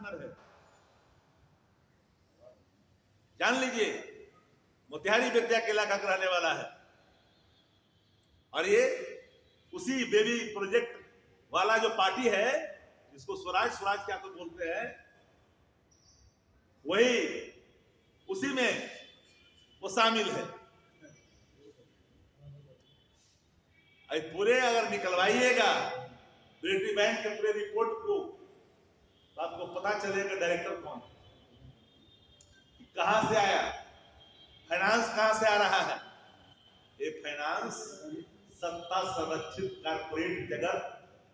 Partner है। जान लीजिए, मोतिहारी बेतिया के इलाका का रहने वाला है और ये उसी बेबी प्रोजेक्ट वाला जो पार्टी है जिसको स्वराज क्या तो बोलते हैं, वही उसी में वो शामिल है। पूरे अगर निकलवाइएगा बेटी बैंक के पूरे रिपोर्ट को तो आपको पता चलेगा डायरेक्टर कौन, कहां से आया, फाइनेंस कहां से आ रहा है। ये फाइनेंस सत्ता संरक्षित कारपोरेट जगत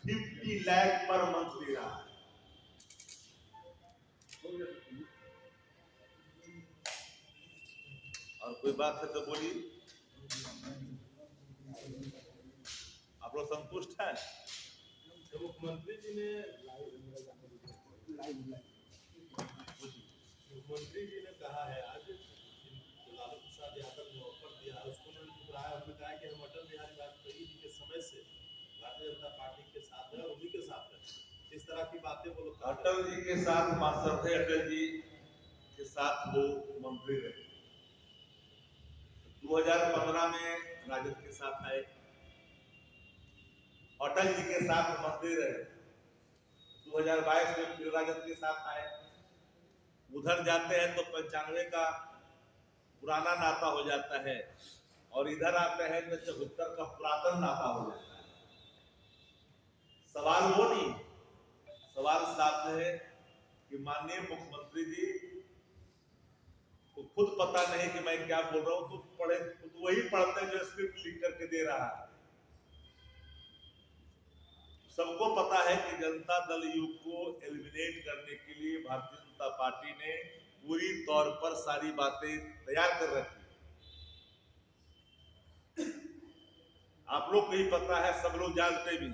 50 लाख पर मंथ दे रहा है। और कोई बात है तो बोलिए, आप लोग संतुष्ट हैं? तो मुख्यमंत्री जी ने कहा है आज लालू प्रसाद यादव ने ऑफर दिया, उसको उन्होंने ठुकराया। उन्होंने कहा कि हम अटल बिहारी वाजपेयी जी के समय से भारतीय जनता पार्टी के साथ है और उन्हीं के साथ है। इस तरह की बातें वो लोग अटल जी के साथ मास्टर थे, अटल जी के साथ वो मंत्री रहे। 2015 में राजद के साथ आए, अटल जी के साथ मंत्री रहे। 2022 में फिर राजद के साथ आए। उधर जाते हैं तो 95 का पुराना नाता हो जाता है और इधर आते हैं तो 74 का पुरातन नाता हो जाता है। सवाल वो नहीं, सवाल साफ है कि माननीय मुख्यमंत्री जी को खुद पता नहीं कि मैं क्या बोल रहा हूं, तो वही पढ़ते हैं जो स्क्रिप्ट लिख करके दे रहा है। सबको पता है कि जनता दल यू को एलिमिनेट करने के लिए भारतीय जनता पार्टी ने पूरी तौर पर सारी बातें तैयार कर रखी। आप लोग को ही पता है, सब लोग जानते भी,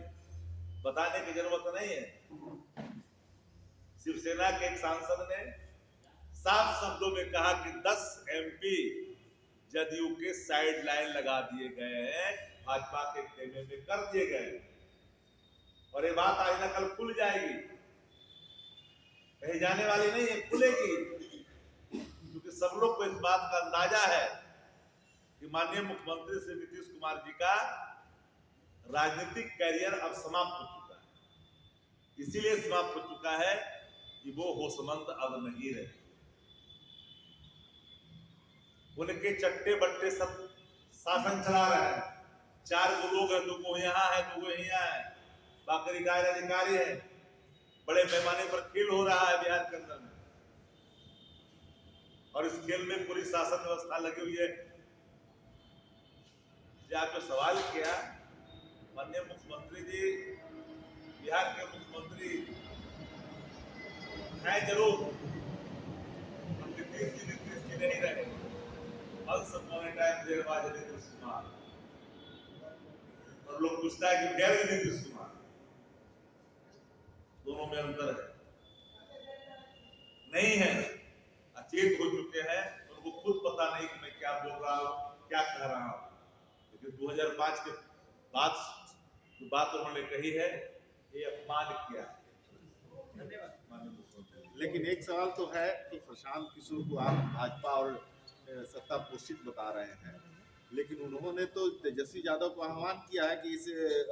बताने की जरूरत नहीं है। शिवसेना के एक सांसद ने साफ शब्दों में कहा कि 10 MP जदयू के साइड लाइन लगा दिए गए हैं, भाजपा के खेमे में कर दिए गए, और ये बात आज ना कल खुल जाएगी, कहीं जाने वाली नहीं है, खुलेगी। क्योंकि सब लोग को इस बात का अंदाजा है कि माननीय मुख्यमंत्री श्री नीतीश कुमार जी का राजनीतिक कैरियर अब समाप्त हो चुका है। इसीलिए समाप्त हो चुका है कि वो होशमंद अब नहीं रहे। उनके चट्टे बट्टे सब शासन चला रहे हैं। 4 लोग हैं, 2 यहाँ है, 2 यहाँ है, बाकी गैर अधिकारी है। बड़े पैमाने पर खेल हो रहा है बिहार के अंदर में, और इस खेल में पूरी शासन व्यवस्था लगी हुई है। जो आपने सवाल किया, माननीय मुख्यमंत्री जी बिहार के मुख्यमंत्री है जरूर, नीतीश जी नहीं रहे। नीतीश कुमार, और लोग पूछता है कि गैर नीतीश कुमार, दोनों में अंतर है? नहीं है, अचेत हो चुके हैं, उनको खुद पता नहीं कि मैं क्या बोल रहा हूं, क्या कह रहा हूं। लेकिन 2005 के बाद जो बात उन्होंने कही है, ये अपमान किया है। लेकिन एक सवाल तो है कि प्रशांत किशोर को आप भाजपा और सत्ता पोषित बता रहे हैं, लेकिन उन्होंने तो तेजस्वी यादव को आह्वान किया है कि इस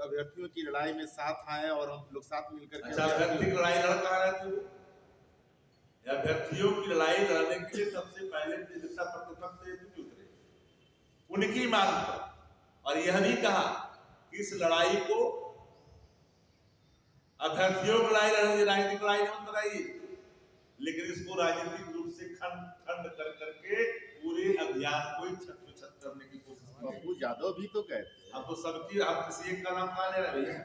अभ्यर्थियों की लड़ाई में साथ आए और हम लोग साथ मिलकर के। अच्छा, अभ्यर्थी की लड़ाई लड़ कहा रहे थे? अभ्यर्थियों की लड़ाई लड़ने के लिए सबसे पहले जनता प्रतिपक्ष उतरे उनकी मांग पर, और यह भी कहा कि इस लड़ाई को अभ्यर्थियों की लड़ाई लड़ने, राजनीतिक लड़ाई नहीं बनाई, लेकिन इसको राजनीतिक रूप से खंड कर करके पूरे अभियान को छत करने की कोशिश की। पप्पू यादव भी तो गए थे। हम तो सबकी, हम किसी एक का नाम कहा ले रहे भैया।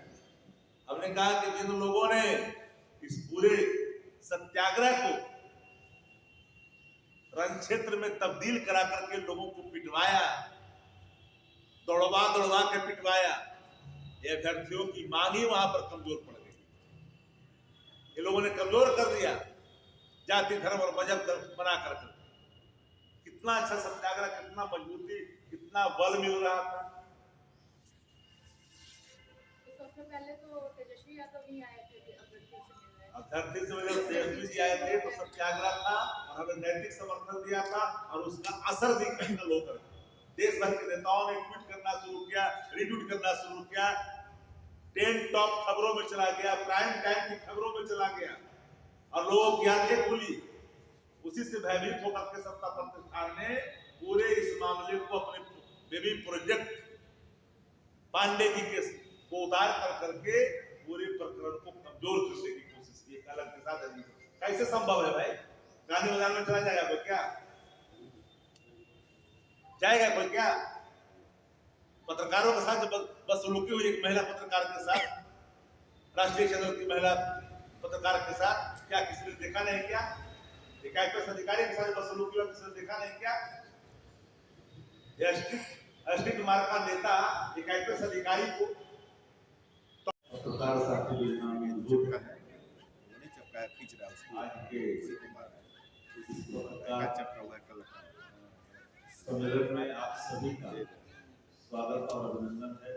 हमने कहा कि जिन लोगों ने इस पूरे सत्याग्रह को रण क्षेत्र में तब्दील करा करके लोगों को पिटवाया, दौड़वा के पिटवाया, ये अभ्यर्थियों की मांग ही वहां पर कमजोर पड़ गई। ये लोगों ने कमजोर कर दिया जाति धर्म और मजहब बना कर। कितना अच्छा सत्याग्रह, कितना मजबूती, कितना बल मिल रहा था। तो सबसे पहले तो तेजस्वी यादव ही आए थे अभ्यर्थी से मिलने। धरती से जब तेजस्वी जी आए थे तो सत्याग्रह था और हमें नैतिक समर्थन दिया था और उसका असर दिखने का लोग देश भर के नेताओं ने ट्वीट करना शुरू किया, रीट्वीट करना शुरू किया, 10 टॉप खबरों में चला गया, प्राइम टाइम की खबरों में चला गया और लोगों की आंखें खुली। उसी से भयभीत होकर के सत्ता प्रतिष्ठान ने पूरे इस मामले को अपने बेबी प्रोजेक्ट पांडे जी के को उतार कर करके पूरे प्रकरण को कमजोर करने की कोशिश की। एक अलग दिशा देने की। कैसे संभव है भाई? गांधी मैदान में चला जाएगा कोई क्या? जाएगा कोई क्या? पत्रकारों के साथ बदसलूकी हुई एक महिला पत्रकार के साथ, राष्ट्रीय चैनल की महिला पत्रकार के साथ, क्या किसी ने देखा नहीं क्या? एक आईपीएस अधिकारी के साथ बदसलूकी हुआ, किसी ने देखा नहीं क्या? एसटी कुमार का नेता एक आईपीएस अधिकारी को पत्रकार साथी भी यहाँ में जो का है वो नहीं चपका खींच रहा है उसको आज के इसी को मार रहा है चपका हुआ कल सम्मेलन में आप सभी का स्वागत और अभिनंदन है।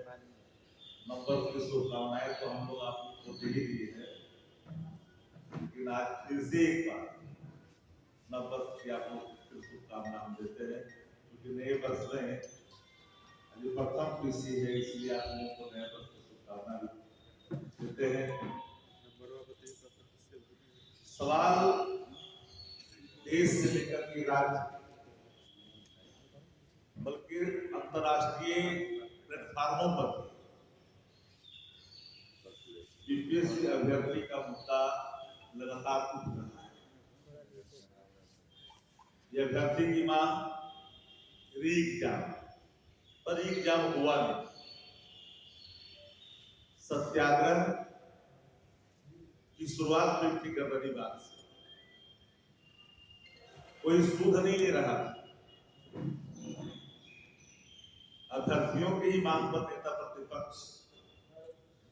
नंबर की शुभकामनाएं तो हम लोग आपको दे ही दिए हैं, लेकिन आज फिर से एक बार नंबर की आपको फिर शुभकामना हम देते हैं, क्योंकि नए वर्ष में अभी प्रथम पीसी है, इसलिए आप लोगों को नए वर्ष की शुभकामना देते हैं। सवाल देश से लेकर के राज्य बल्कि अंतर्राष्ट्रीय प्लेटफार्मों पर यूपीएससी अभ्यर्थी का मुद्दा लगातार उठ रहा है। यह अभ्यर्थी की मांग री एग्जाम, पर एग्जाम हुआ नहीं। सत्याग्रह की शुरुआत हुई थी गड़बड़ी बात से, कोई सूद नहीं ले रहा। अभ्यर्थियों की ही मांग पर नेता प्रतिपक्ष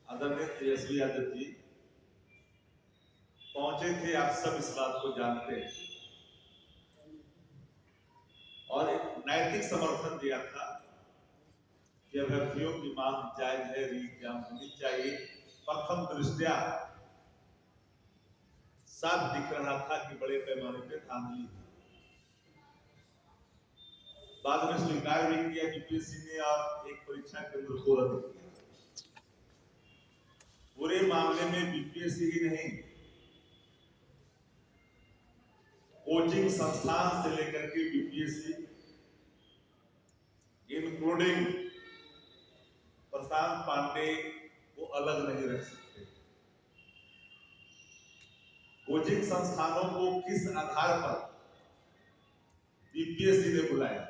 आदरणीय तेजस्वी यादव जी पहुंचे थे। आप सब इस बात को जानते हैं और एक नैतिक समर्थन दिया था कि अभ्यर्थियों की मांग जायज है, री एग्जाम होनी चाहिए। प्रथम दृष्टया साफ दिख रहा था कि बड़े पैमाने पर धांधली है। बाद में स्वीकार भी किया यूपीएससी ने और एक परीक्षा केंद्र को रद्द किया। पूरे मामले में यूपीएससी ही नहीं, कोचिंग संस्थान से लेकर के यूपीएससी इंक्लूडिंग प्रशांत पांडे को अलग नहीं रख सकते। कोचिंग संस्थानों को किस आधार पर यूपीएससी ने बुलाया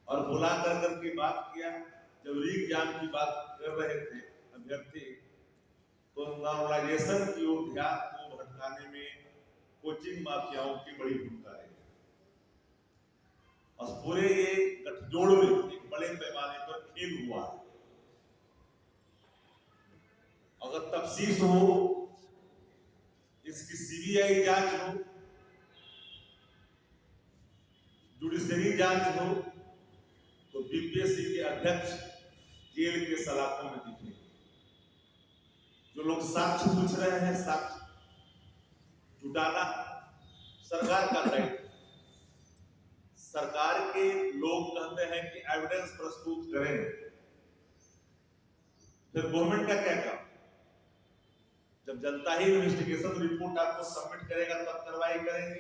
और बुला कर के बात किया? जब री एग्जाम की बात कर रहे थे अभ्यर्थी, तो नॉर्मलाइजेशन की ओर ध्यान को भटकाने में कोचिंग माफियाओं की बड़ी भूमिका है और पूरे ये गठजोड़ में एक बड़े पैमाने पर खेल हुआ है। अगर तफ्सीस हो, इसकी सीबीआई जांच हो, जुडिशरी जांच हो, तो यूपीएससी के अध्यक्ष जेल के सलाखों में दिखेंगे। जो लोग साक्ष्य पूछ रहे हैं, साक्ष्य जुटाना सरकार का दायित्व। सरकार के लोग कहते हैं कि एविडेंस प्रस्तुत करें, फिर गवर्नमेंट का क्या काम? जब जनता ही इन्वेस्टिगेशन रिपोर्ट आपको सबमिट करेगा तब कार्रवाई करेंगे।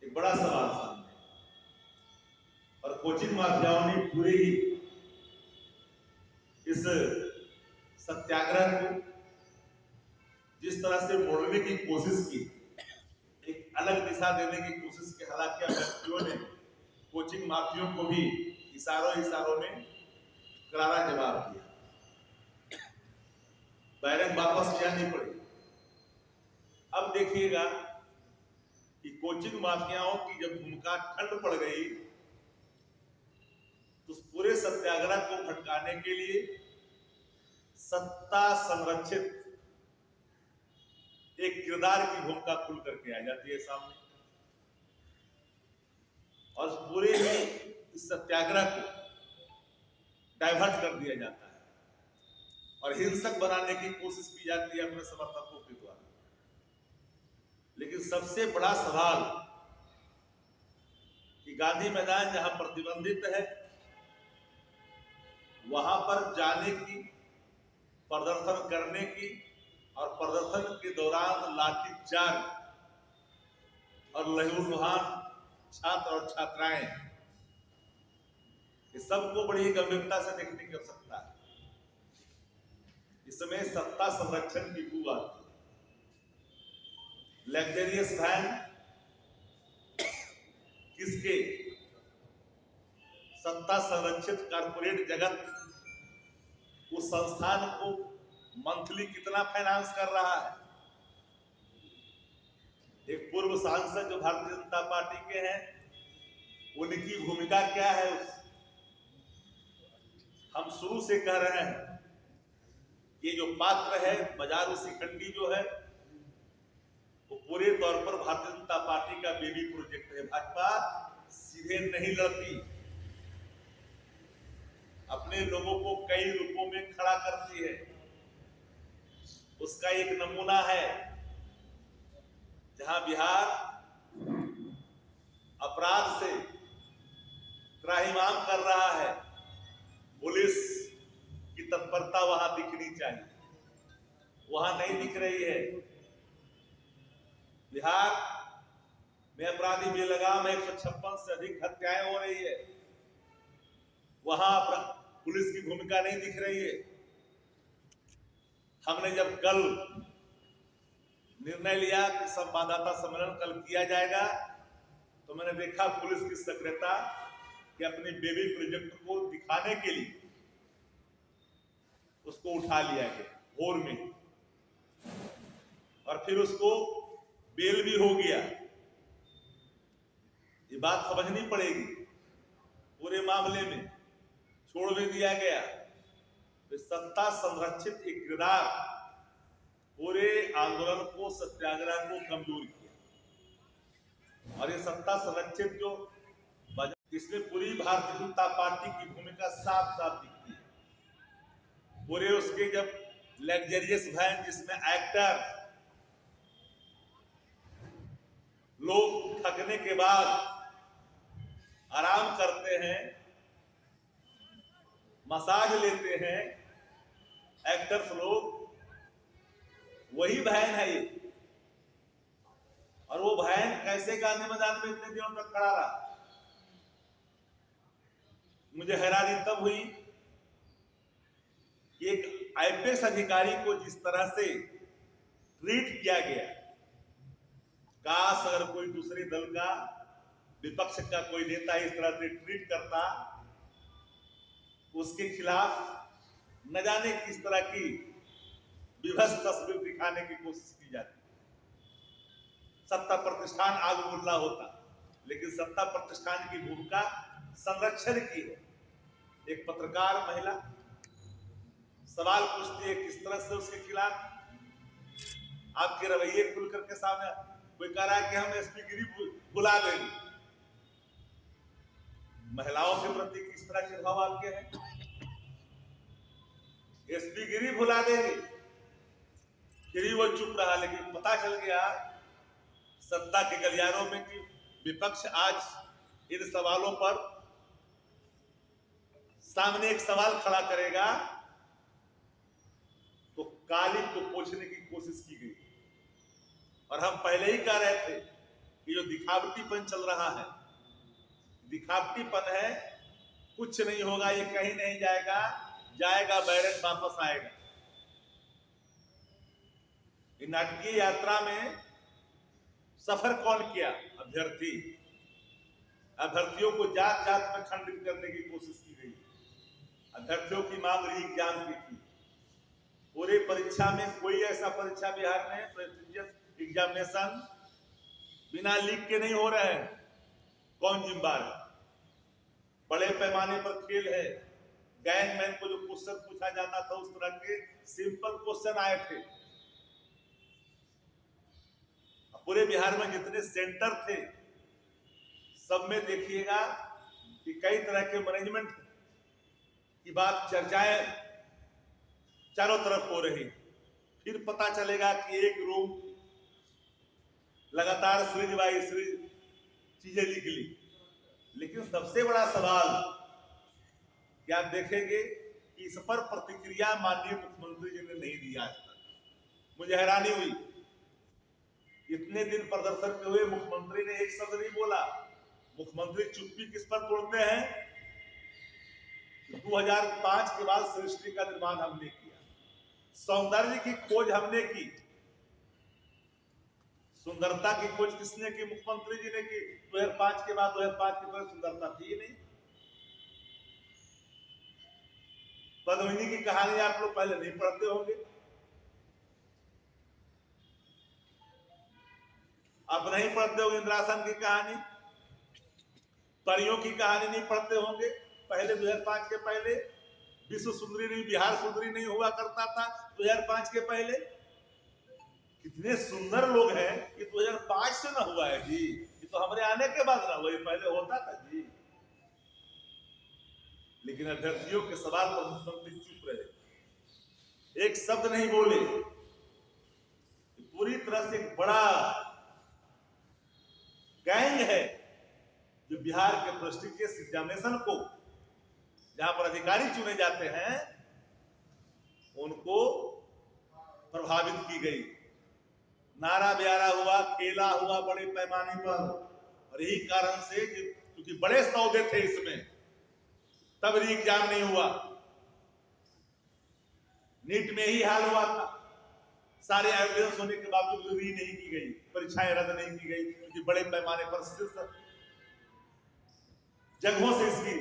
एक बड़ा सवाल सामने। और कोचिंग माफियाओं ने पूरे ही इस सत्याग्रह को जिस तरह से मोड़ने की कोशिश की, एक अलग दिशा देने की कोशिश की। हालांकि अभ्यर्थियों ने कोचिंग माफियाओं को भी इशारों में करारा जवाब दिया। बैरक वापस जानी पड़ी। अब देखिएगा कि कोचिंग माफियाओं की जब भूमिका ठंड पड़ गई तो पूरे सत्याग्रह को भटकाने के लिए सत्ता संरक्षित एक किरदार की भूमिका खुल करके आ जाती है सामने और पूरे इस सत्याग्रह को डाइवर्ट कर दिया जाता है। और हिंसक बनाने की कोशिश की जाती है अपने समर्थकों के द्वारा। लेकिन सबसे बड़ा सवाल कि गांधी मैदान जहां प्रतिबंधित है वहां पर जाने की, प्रदर्शन करने की और प्रदर्शन के दौरान लाठीचार्ज और लहूलुहान छात्र और छात्राएं, इस सबको बड़ी गंभीरता से देखने की आवश्यकता है। इसमें सत्ता संरक्षण की बू आती है। लग्जरियस वैन किसके? सत्ता संरक्षित कारपोरेट जगत उस संस्थान को मंथली कितना फाइनेंस कर रहा है? एक पूर्व सांसद जो भारतीय जनता पार्टी के हैं, उनकी भूमिका क्या है? हम शुरू से कह रहे हैं, ये जो पात्र है बाजारू शिखंडी जो है, वो पूरे तौर पर भारतीय जनता पार्टी का बेबी प्रोजेक्ट है। भाजपा सीधे नहीं लड़ती, अपने लोगों को कई रूपों में खड़ा करती है। उसका एक नमूना है जहां बिहार अपराध से त्राहिमाम कर रहा है, पुलिस की तत्परता वहां दिखनी चाहिए, वहां नहीं दिख रही है। बिहार में अपराधी बेलगाम 156 से अधिक हत्याएं हो रही है, वहां पुलिस की भूमिका नहीं दिख रही है। हमने जब कल निर्णय लिया कि संवाददाता सम्मेलन कल किया जाएगा, तो मैंने देखा पुलिस की सक्रियता कि अपने बेबी प्रोजेक्ट को दिखाने के लिए उसको उठा लिया गया भोर में, और फिर उसको बेल भी हो गया। ये बात समझनी पड़ेगी। पूरे मामले में छोड़ भी दिया गया। तो सत्ता संरक्षित एक किरदार पूरे आंदोलन को, सत्याग्रह को कमजोर किया। और ये सत्ता संरक्षित जो, इसमें पूरी भारतीय जनता पार्टी की भूमिका साफ साफ दिखती है। पूरे उसके जब लग्जरियस वैन जिसमें एक्टर लोग थकने के बाद आराम करते हैं, मसाज लेते हैं एक्टर्स लोग, वही वैन है ये। और वो वैन कैसे गांधी मैदान में इतने दिनों तक खड़ा रहा? मुझे हैरानी तब हुई कि एक आईपीएस अधिकारी को जिस तरह से ट्रीट किया गया, काश अगर कोई दूसरे दल का, विपक्ष का कोई नेता इस तरह से ट्रीट करता, उसके खिलाफ न जाने किस तरह की विभत्स तस्वीर दिखाने की कोशिश की जाती। सत्ता प्रतिष्ठान आग बुल्ला होता, लेकिन सत्ता प्रतिष्ठान की भूमिका संरक्षण की है। एक पत्रकार महिला सवाल पूछती है किस तरह से उसके खिलाफ आपके रवैये खुल करके सामने, कोई कह रहा है कि हम एसपी गिरी बुला देंगे। महिलाओं के प्रति किस तरह के भाव आपके हैं? एसपी गिरी बुला देंगे। फिर वो चुप रहा, लेकिन पता चल गया सत्ता के गलियारों में कि विपक्ष आज इन सवालों पर सामने एक सवाल खड़ा करेगा तो काली को पोंछने की कोशिश की गई। और हम पहले ही कह रहे थे कि जो दिखावटीपन चल रहा है, दिखावटीपन है, कुछ नहीं होगा, ये कहीं नहीं जाएगा, जाएगा बैरक वापस आएगा। इस नाटकीय यात्रा में सफर कौन किया? अभ्यर्थी। अभ्यर्थियों को जात जात में खंडित करने की कोशिश की गई। अभ्यर्थियों की मांग री-एग्जाम की थी। पूरे परीक्षा में कोई ऐसा परीक्षा बिहार में प्रेस्टिजियस एग्जामिनेशन बिना लीक के नहीं हो रहे हैं। कौन जिम्मेदार है? बड़े पैमाने पर खेल है। गैंगमैन को जो क्वेश्चन पूछा जाता था, उस तरह के सिंपल क्वेश्चन आए थे। पूरे बिहार में जितने सेंटर थे, सब में देखिएगा कि कई तरह के मैनेजमेंट की बात, चर्चाएं चारों तरफ हो रही, फिर पता चलेगा कि एक रूम लगातार सीरीज बाई सीरीज चीजें निकली। लेकिन सबसे बड़ा सवाल कि आप देखेंगे कि इस पर प्रतिक्रिया माननीय मुख्यमंत्री जी ने नहीं दी आज तक। मुझे हैरानी हुई, इतने दिन प्रदर्शन के हुए मुख्यमंत्री ने एक शब्द नहीं बोला। मुख्यमंत्री चुप्पी किस पर तोड़ते हैं? 2005 के बाद सृष्टि का निर्माण हमने किया, सौंदर्य की खोज हमने की। सुंदरता की खोज किसने की? मुख्यमंत्री जी ने की। 2005 के बाद 2005 की तरह सुंदरता थी ही नहीं। पद्मिनी की कहानी आप लोग पहले नहीं पढ़ते होंगे, अब नहीं पढ़ते होंगे। इंद्रासन की कहानी, परियों की कहानी नहीं पढ़ते होंगे। पहले 2005 के पहले विश्व सुंदरी नहीं, बिहार सुंदरी नहीं हुआ करता था 2005 के पहले। कितने सुंदर लोग हैं कि 2005 से ना हुआ है जी, ये तो हमारे आने के बाद ना हुआ, ये पहले होता था जी। लेकिन अभ्यर्थियों के सवाल पर मुख्यमंत्री चुप रहे, एक शब्द नहीं बोले। पूरी तरह से एक बड़ा गैंग है जो बिहार के प्रेस्टिजियस एग्जामिनेशन को, जहां पर अधिकारी चुने जाते हैं, उनको प्रभावित की गई। नारा ब्यारा हुआ, खेला हुआ बड़े पैमाने पर, और यही कारण से क्योंकि बड़े सौदे थे इसमें, तब री एग्जाम नहीं हुआ। नीट में ही हाल हुआ था, सारे एविडेंस होने के बावजूद री नहीं की गई, परीक्षाएं रद्द नहीं की गई, क्योंकि बड़े पैमाने पर सिर्फ जगहों से इसकी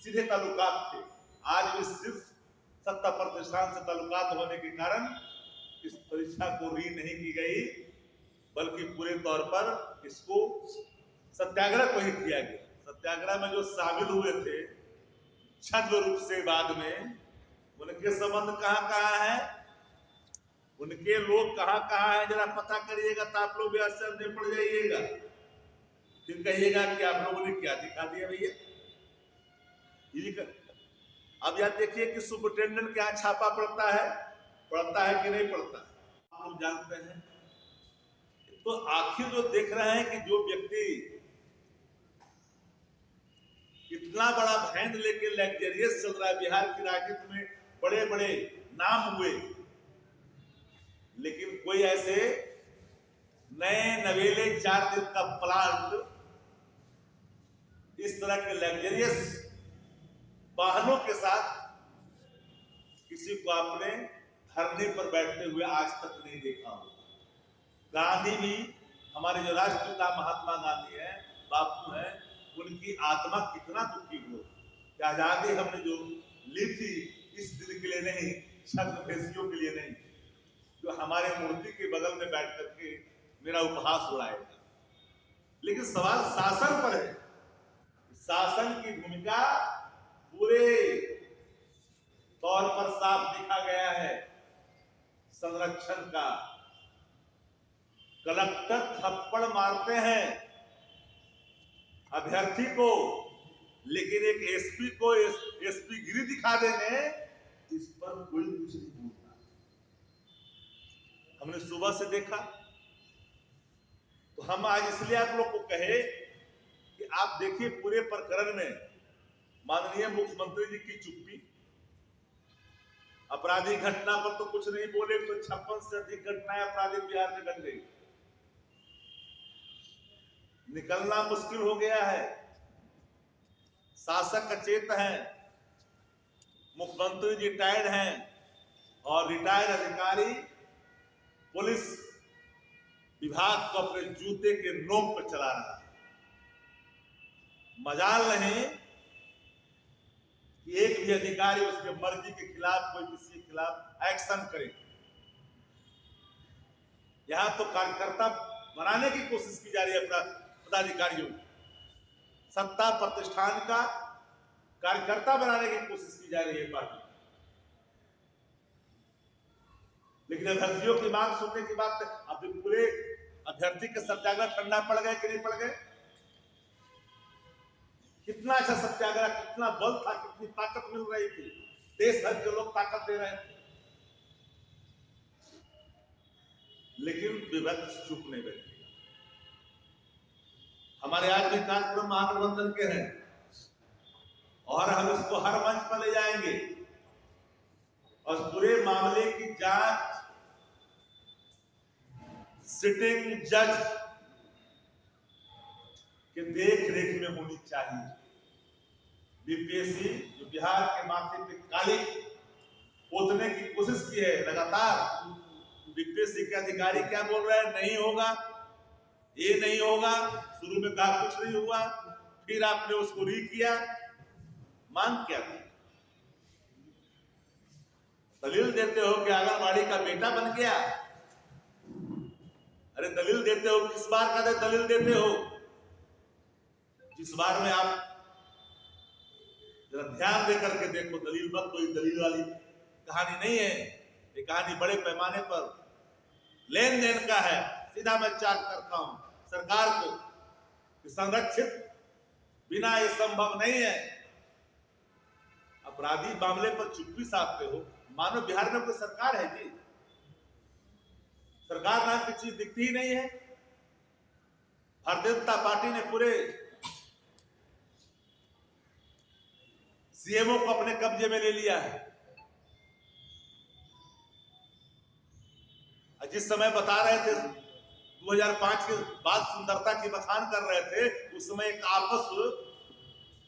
सीधे ताल्लुकात थे। आज भी सिर्फ सत्ता प्रतिष्ठान से ताल्लुकात होने के कारण इस परीक्षा को री नहीं की गई, बल्कि पूरे तौर पर इसको सत्याग्रह को ही किया गया। सत्याग्रह में जो शामिल हुए थे छद्म रूप से बाद में, उनके संबंध कहां कहां है, उनके लोग कहां कहां हैं, जरा पता करिएगा तो आप लोग भी आश्चर्य में पड़ जाइएगा। फिर कहिएगा कि आप लोगों ने क्या दिखा दिया भैया। अब याद देखिए कि सुपरिटेंडेंट के यहाँ छापा पड़ता है कि नहीं पड़ता है, आप लोग जानते हैं। तो आखिर जो देख रहे हैं कि जो व्यक्ति इतना बड़ा भैंड लेके लग्जरियस चल रहा है, बिहार की राजनीति में बड़े बड़े नाम हुए, लेकिन कोई ऐसे नए नवेले 4 दिन का प्लांट इस तरह के लग्जरियस वाहनों के साथ किसी को आपने धरने पर बैठते हुए आज तक नहीं देखा होगा। गांधी भी, हमारे जो राष्ट्रपिता महात्मा गांधी हैं, बापू हैं, उनकी आत्मा कितना दुखी हो कि आजादी हमने जो ली थी इस दिन के लिए नहीं, छद्मवेशियों के लिए नहीं, जो हमारे मूर्ति के बगल में बैठ करके मेरा उपहास उड़ाएगा। लेकिन सवाल शासन पर है, शासन की भूमिका पूरे तौर पर साफ दिखा गया है। संरक्षण का कलेक्टर थप्पड़ मारते हैं अभ्यर्थी को, लेकिन एक एसपी को एसपी गिरी दिखा देंगे, इस पर कोई कुछ नहीं बोलता। हमने सुबह से देखा, तो हम आज इसलिए आप लोग को कहे कि आप देखिए पूरे प्रकरण में माननीय मुख्यमंत्री जी की चुप्पी। आपराधिक घटना पर तो कुछ नहीं बोले, तो 56 से अधिक घटनाएं आपराधिक बिहार में घट गई, निकलना मुश्किल हो गया है। शासक अचेत हैं, मुख्यमंत्री जी रिटायर्ड हैं, और रिटायर्ड अधिकारी पुलिस विभाग को अपने जूते के नोक पर चला रहा है। मजाल नहीं कि एक भी अधिकारी उसके मर्जी के खिलाफ कोई किसी के खिलाफ एक्शन करे। यहां तो कार्यकर्ता बनाने की कोशिश की जा रही है पदाधिकारियों की, सत्ता प्रतिष्ठान का कार्यकर्ता बनाने की कोशिश की जा रही है पार्टी। लेकिन अभ्यर्थियों की मांग सुनने के बाद अब पूरे अभ्यर्थी के सत्याग्रह ठंडा पड़ गए कि नहीं पड़ गए? कितना अच्छा सत्याग्रह, कितना बल था, कितनी ताकत मिल रही थी, देश भर के लोग ताकत दे रहे थे। लेकिन विपक्ष चुप नहीं बैठेगा। हमारे आज भी कार्यक्रम महागठबंधन के हैं और हम इसको हर मंच पर ले जाएंगे और पूरे मामले की जांच सिटिंग जज के देख रेख में होनी चाहिए। बीपीएससी जो बिहार के माथे पे काली पोतने की कोशिश की है लगातार, बीपीएससी के अधिकारी क्या बोल रहे हैं, नहीं होगा, ये नहीं होगा। शुरू में कहा कुछ नहीं हुआ, फिर आपने उसको री किया। मांग क्या थी? दलील देते हो कि आंगनबाड़ी का बेटा बन गया। अरे दलील देते हो, किस बार का दलील देते हो? जिस बार में आप जरा ध्यान दे करके देखो, दलील मत, कोई दलील वाली कहानी नहीं है। ये कहानी बड़े पैमाने पर लेन देन का है। सीधा मैं चार्ज करता हूं सरकार को कि संरक्षित बिना ये संभव नहीं है। अपराधी मामले पर चुप्पी साधते हो। मानो बिहार में कोई सरकार है जी? सरकार नाम की चीज दिखती ही नहीं है। भारतीय जनता पार्टी ने पूरे सीएमओ को अपने कब्जे में ले लिया है। जिस समय बता रहे थे 2005 के बाद सुंदरता की बखान कर रहे थे, उस समय एक आपस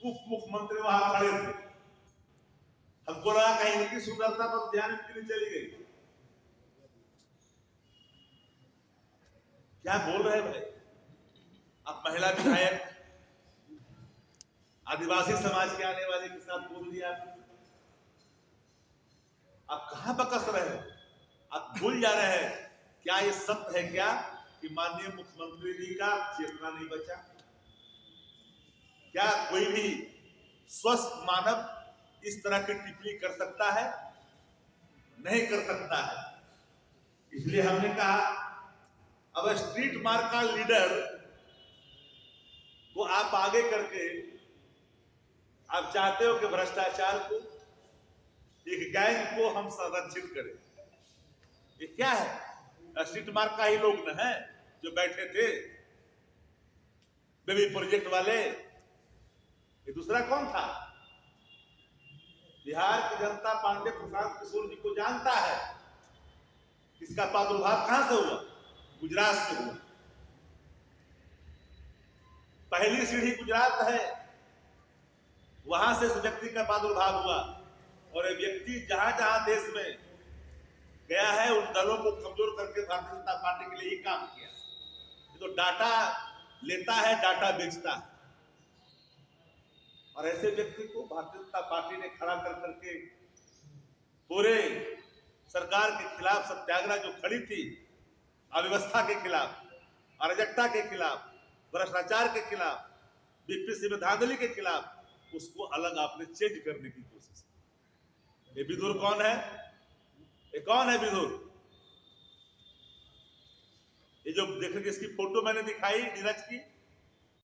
उप मुख्यमंत्री वहां खड़े थे। हमको लगा कहीं इनकी सुंदरता पर ध्यान इनकी नहीं चली गई। क्या बोल रहे भाई? अब महिला विधायक आदिवासी समाज के आने वाले के साथ बोल दिया। आप कहां बकस रहे हो? आप भूल जा रहे हैं क्या ये सत्य है क्या कि माननीय मुख्यमंत्री जी का चेतना नहीं बचा? क्या कोई भी स्वस्थ मानव इस तरह की टिप्पणी कर सकता है? नहीं कर सकता है। इसलिए हमने कहा अब स्ट्रीट मार्क का लीडर को आप आगे करके आप चाहते हो कि भ्रष्टाचार को, एक गैंग को हम संरक्षित करें। ये क्या है? स्ट्रीट मार्क का ही लोग न है जो बैठे थे, बेबी प्रोजेक्ट वाले। ये दूसरा कौन था? बिहार की जनता पांडे प्रशांत किशोर जी को जानता है। इसका प्रादुर्भाव कहां से हुआ? गुजरात से हुआ। पहली सीढ़ी गुजरात है, वहां से इस व्यक्ति का प्रादुर्भाव हुआ। और ये व्यक्ति जहां जहां देश में गया है, उन दलों को कमजोर करके भारतीय जनता पार्टी के लिए ही काम किया। ये तो डाटा लेता है, डाटा बेचता है। और ऐसे व्यक्ति को भारतीय जनता पार्टी ने खड़ा कर करके पूरे सरकार के खिलाफ सत्याग्रह जो खड़ी थी, अव्यवस्था के खिलाफ, अराजकता के खिलाफ, भ्रष्टाचार के खिलाफ, बीपीएससी में धांधली के खिलाफ, उसको अलग आपने चेंज करने की कोशिश। ये विदुर कौन है? ये कौन है विदुर? ये जो देखिए इसकी फोटो मैंने दिखाई नीरज की,